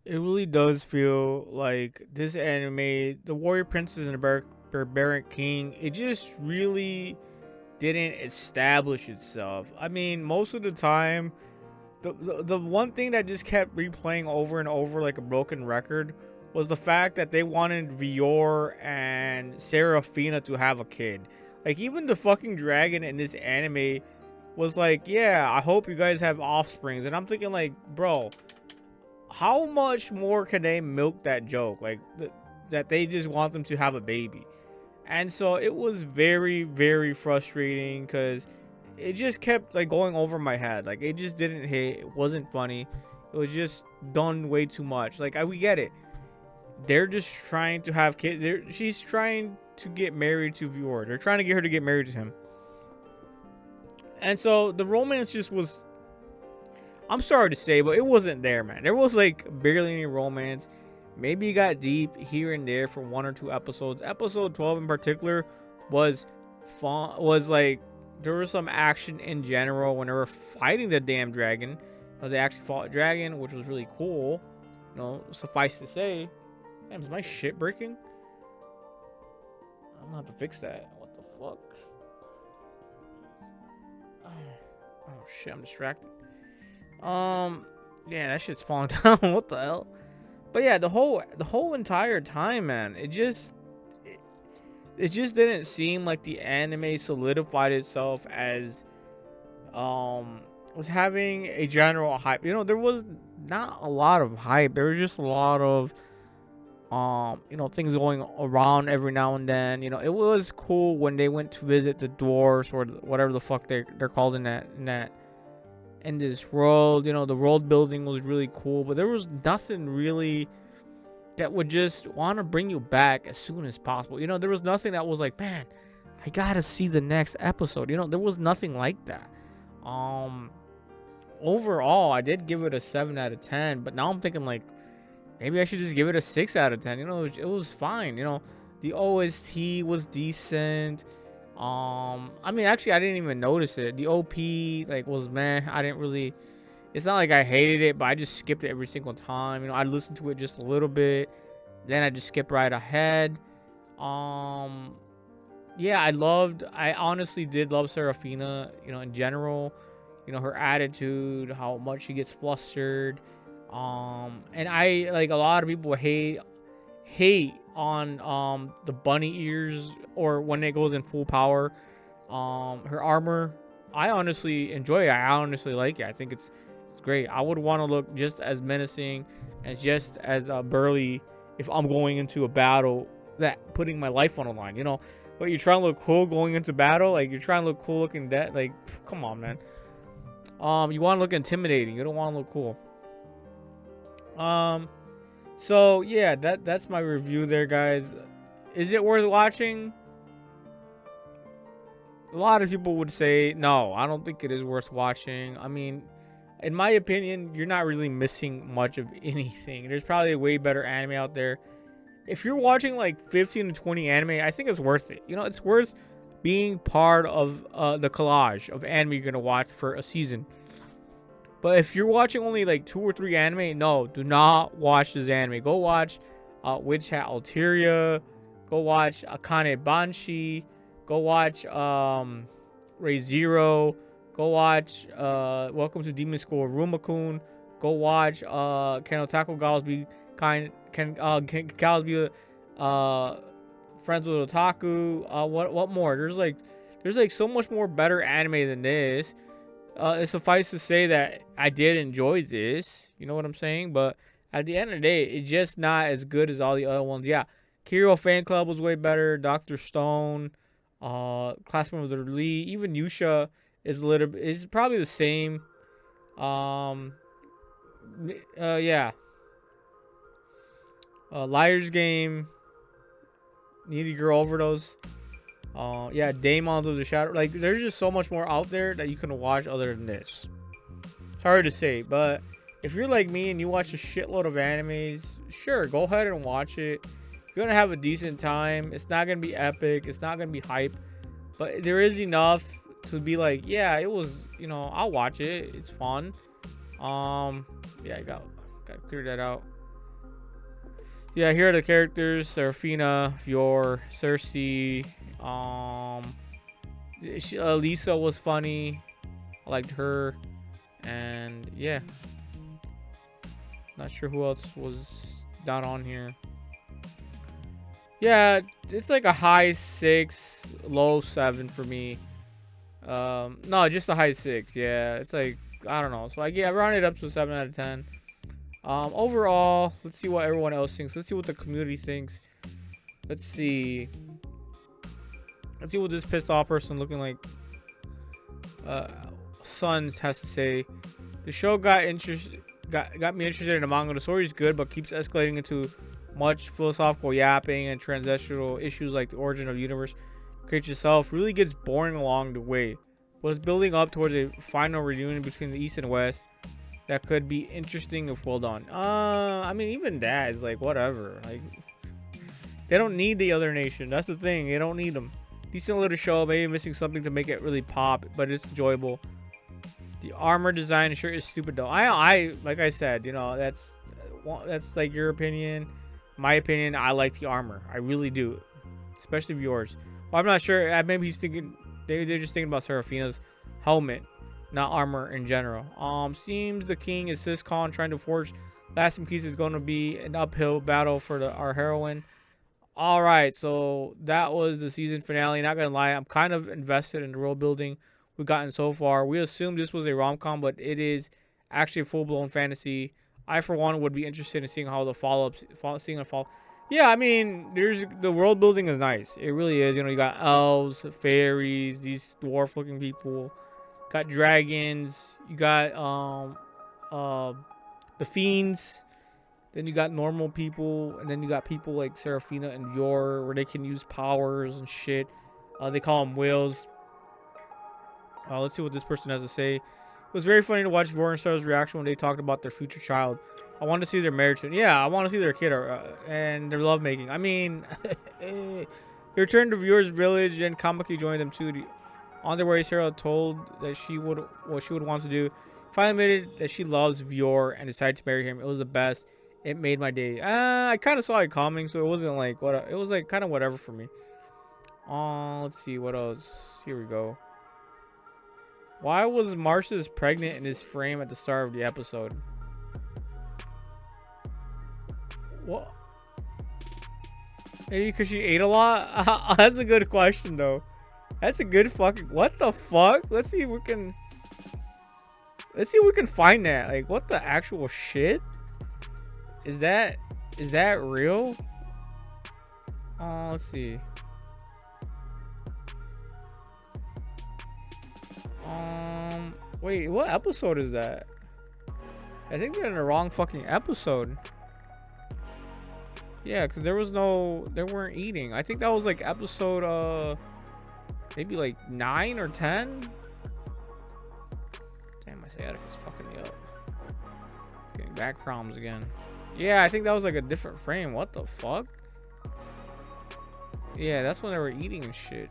It really does feel like this anime, the Warrior Princess and the Barbaric King, it just really didn't establish itself. I mean, most of the time, the one thing that just kept replaying over and over like a broken record was the fact that they wanted Vior and Serafina to have a kid. Like, even the fucking dragon in this anime was like, yeah, I hope you guys have offsprings. And I'm thinking, like, bro, how much more can they milk that joke? Like, that they just want them to have a baby. And so it was very, very frustrating because it just kept like going over my head. Like, it just didn't hit. It wasn't funny. It was just done way too much. Like, we get it. They're just trying to have kids. She's trying to get married to Vior. They're trying to get her to get married to him. And so the romance just was, I'm sorry to say, but it wasn't there, man. There was like barely any romance. Maybe it got deep here and there for one or two episodes. Episode 12 in particular was fun. Was like, there was some action in general when they were fighting the damn dragon. They actually fought a dragon, which was really cool. You know, suffice to say. Damn, is my shit breaking? I'm gonna have to fix that. What the fuck? Oh shit, I'm distracted. Yeah, that shit's falling down. What the hell? But yeah, the whole entire time, man, it just didn't seem like the anime solidified itself as was having a general hype. You know, there was not a lot of hype. There was just a lot of things going around every now and then. You know, it was cool when they went to visit the dwarves or whatever the fuck they're called in this world. You know, the world building was really cool, but there was nothing really that would just want to bring you back as soon as possible. You know, there was nothing that was like, man, I gotta see the next episode. You know, there was nothing like that. Overall, I did give it a 7 out of 10, but now I'm thinking like, maybe I should just give it a 6 out of 10. You know, it was fine. You know, the OST was decent. I mean, actually, I didn't even notice it. The OP like was man. I didn't really. It's not like I hated it, but I just skipped it every single time. You know, I listened to it just a little bit, then I just skipped right ahead. Um, yeah, I honestly did love Serafina. You know, in general, you know, her attitude, how much she gets flustered. And I like, a lot of people hate on the bunny ears, or when it goes in full power. Her armor, I honestly enjoy it. I honestly like it. I think it's great. I would want to look just as menacing and just as burly if I'm going into a battle that putting my life on the line. You know, but you're trying to look cool going into battle. Like, you're trying to look cool looking dead. Like, come on, man. You want to look intimidating. You don't want to look cool. So yeah, that's my review there, guys. Is it worth watching? A lot of people would say no. I don't think it is worth watching. I mean, in my opinion, you're not really missing much of anything. There's probably a way better anime out there. If you're watching like 15 to 20 anime, I think it's worth it. You know, it's worth being part of the collage of anime you're gonna watch for a season. But if you're watching only like 2 or 3 anime, no, do not watch this anime. Go watch Witch Hat Alteria. Go watch Akane Banshi. Go watch Ray Zero. Go watch Welcome to Demon School Rumakun. Go watch Can Otaku Gals be kind? Can Gals be friends with Otaku? What more? There's like so much more better anime than this. It suffice to say that I did enjoy this. You know what I'm saying? But at the end of the day, it's just not as good as all the other ones. Yeah, Kiro Fan Club was way better. Doctor Stone, Classroom of the Lee, even Yusha is probably the same. Yeah. Liar's Game, Needy Girl Overdose. Yeah, Daemons of the Shadow. Like, there's just so much more out there that you can watch other than this. It's hard to say, but if you're like me and you watch a shitload of animes, sure, go ahead and watch it. You're gonna have a decent time. It's not gonna be epic. It's not gonna be hype, but there is enough to be like, yeah, it was. You know, I'll watch it. It's fun. Yeah, I gotta clear that out. Yeah, here are the characters: Serafina, Fior, Cersei. Lisa was funny. I liked her, and yeah, not sure who else was not on here. Yeah, it's like a high 6, low 7 for me. No, just a high 6. Yeah, it's like I don't know. So I round it up to a 7 out of 10. Overall, let's see what everyone else thinks. Let's see what the community thinks. Let's see. Let's see what this pissed off person looking like Sons has to say. The show got me interested in the manga. The story is good, but keeps escalating into much philosophical yapping and transitional issues like the origin of the universe. Creates itself really gets boring along the way, but it's building up towards a final reunion between the East and West that could be interesting if well done. I mean, even that is like whatever. Like, they don't need the other nation. That's the thing. They don't need them. Decent little show, maybe missing something to make it really pop, but it's enjoyable. The armor design sure is stupid though. I like I said, you know, that's like your opinion. My opinion, I like the armor. I really do, especially of yours. Well, I'm not sure. Maybe he's thinking they're just thinking about Serafina's helmet, not armor in general. Seems the king is Siscon trying to forge lasting peace is going to be an uphill battle for our heroine. All right, so that was the season finale. Not gonna lie, I'm kind of invested in the world building we've gotten so far. We assumed this was a rom-com, but it is actually a full-blown fantasy. I, for one, would be interested in seeing how the seeing the fall. Yeah, I mean, the world building is nice. It really is. You know, you got elves, fairies, these dwarf-looking people, got dragons, you got the fiends. Then you got normal people, and then you got people like Serafina and Yor, where they can use powers and shit. They call them whales. Let's see what this person has to say. It was very funny to watch Vor and Sarah's reaction when they talked about their future child. I want to see their marriage. Yeah, I want to see their kid and their lovemaking. I mean, they returned to Viewers Village, and Kamaki joined them too. On their way, Sarah told that what she would want to do. Finally admitted that she loves Vior and decided to marry him. It was the best. It made my day. I kind of saw it coming, so it wasn't like what. It was like kind of whatever for me. Let's see what else. Here we go. Why was Marcius pregnant in his frame at the start of the episode? What? Maybe because she ate a lot? That's a good question, though. That's a good fucking... What the fuck? Let's see if we can... Let's see if we can find that. Like, what the actual shit? Is that real? Let's see. Wait, what episode is that? I think they're in the wrong fucking episode. Yeah, because they weren't eating. I think that was like episode, maybe like 9 or 10. Damn, my sciatic is fucking me up. Getting back problems again. Yeah, I think that was like a different frame. What the fuck? Yeah, that's when they were eating and shit.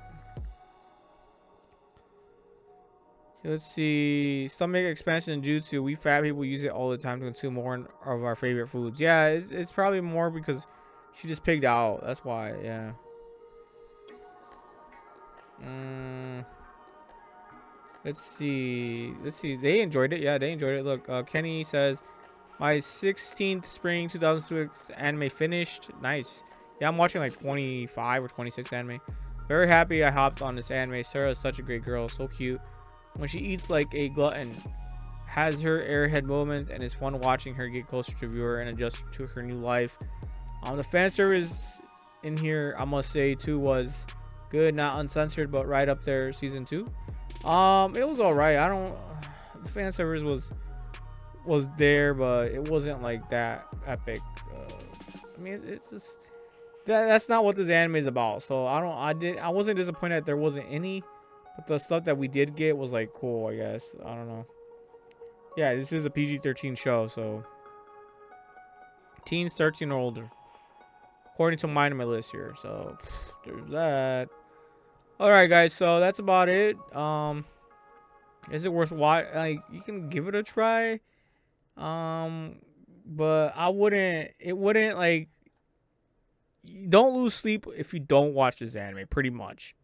Let's see. Stomach expansion jutsu. We fat people use it all the time to consume more of our favorite foods. Yeah, it's probably more because she just pigged out. That's why. Yeah. Let's see. They enjoyed it. Yeah, they enjoyed it. Look, Kenny says, my 16th spring 2006 anime finished. Nice. Yeah, I'm watching like 25 or 26 anime. Very happy I hopped on this anime. Sarah is such a great girl. So cute. When she eats like a glutton, has her airhead moments, and it's fun watching her get closer to viewer and adjust to her new life. The fan service in here, I must say too, was good, not uncensored, but right up there. Season 2, it was all right. The fan service was there, but it wasn't like that epic. I mean, it's just that's not what this anime is about. So I wasn't disappointed that there wasn't any. But the stuff that we did get was like cool, I guess. I don't know. Yeah, this is a PG-13 show, so teens 13 or older, according to Myanimelist here. So there's that. All right, guys. So that's about it. Is it worth watching? Like, you can give it a try. But I wouldn't. It wouldn't like don't lose sleep if you don't watch this anime, pretty much.